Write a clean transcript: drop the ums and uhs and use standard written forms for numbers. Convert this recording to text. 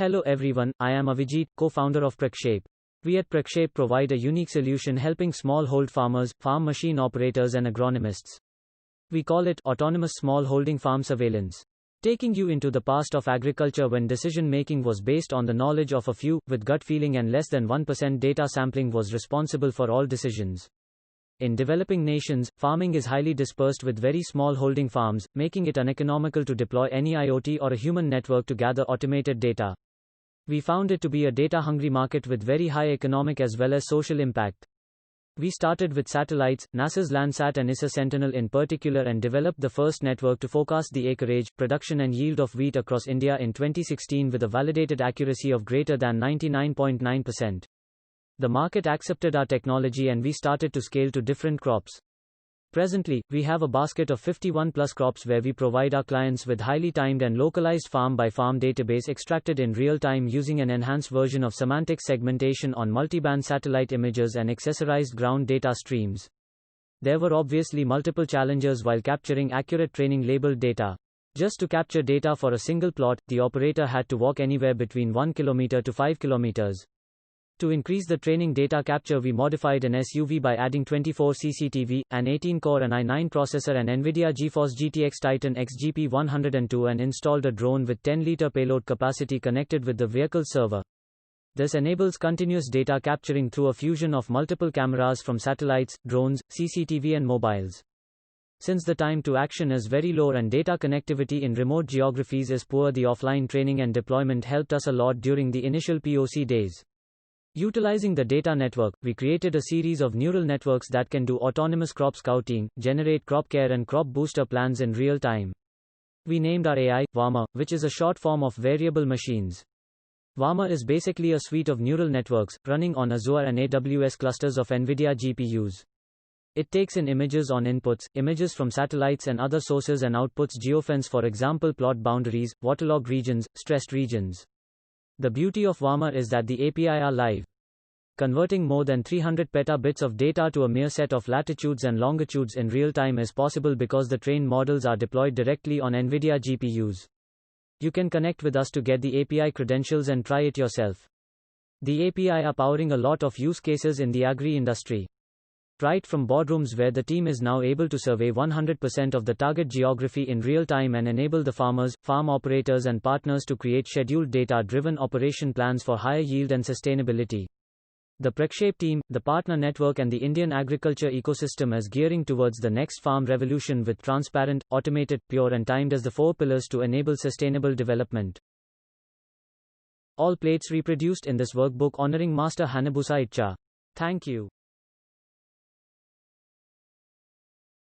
Hello everyone, I am Avijit, co-founder of Prakshape. We at Prakshape provide a unique solution helping smallhold farmers, farm machine operators and agronomists. We call it Autonomous Smallholding Farm Surveillance. Taking you into the past of agriculture when decision-making was based on the knowledge of a few, with gut feeling and less than 1% data sampling was responsible for all decisions. In developing nations, farming is highly dispersed with very small holding farms, making it uneconomical to deploy any IoT or a human network to gather automated data. We found it to be a data-hungry market with very high economic as well as social impact. We started with satellites, NASA's Landsat and ISA Sentinel in particular, and developed the first network to forecast the acreage, production and yield of wheat across India in 2016 with a validated accuracy of greater than 99.9%. The market accepted our technology and we started to scale to different crops. Presently, we have a basket of 51 plus crops where we provide our clients with highly timed and localized farm-by-farm database extracted in real time using an enhanced version of semantic segmentation on multiband satellite images and accessorized ground data streams. There were obviously multiple challenges while capturing accurate training labeled data. Just to capture data for a single plot, the operator had to walk anywhere between 1 kilometer to 5 kilometers. To increase the training data capture, we modified an SUV by adding 24 CCTV, an 18-core and i9 processor and NVIDIA GeForce GTX Titan XGP 102 and installed a drone with 10-liter payload capacity connected with the vehicle server. This enables continuous data capturing through a fusion of multiple cameras from satellites, drones, CCTV and mobiles. Since the time to action is very low and data connectivity in remote geographies is poor, the offline training and deployment helped us a lot during the initial POC days. Utilizing the data network, we created a series of neural networks that can do autonomous crop scouting, generate crop care and crop booster plans in real time. We named our AI, Varma, which is a short form of variable machines. Varma is basically a suite of neural networks, running on Azure and AWS clusters of NVIDIA GPUs. It takes in images on inputs, images from satellites and other sources and outputs geofence, for example plot boundaries, waterlogged regions, stressed regions. The beauty of Varma is that the API are live. Converting more than 300 petabits of data to a mere set of latitudes and longitudes in real time is possible because the trained models are deployed directly on NVIDIA GPUs. You can connect with us to get the API credentials and try it yourself. The API are powering a lot of use cases in the agri-industry. Right from boardrooms where the team is now able to survey 100% of the target geography in real time and enable the farmers, farm operators and partners to create scheduled data-driven operation plans for higher yield and sustainability. The Prakshape team, the partner network and the Indian agriculture ecosystem is gearing towards the next farm revolution with transparent, automated, pure and timed as the 4 pillars to enable sustainable development. All plates reproduced in this workbook honoring Master Hanabusa Itcha. Thank you.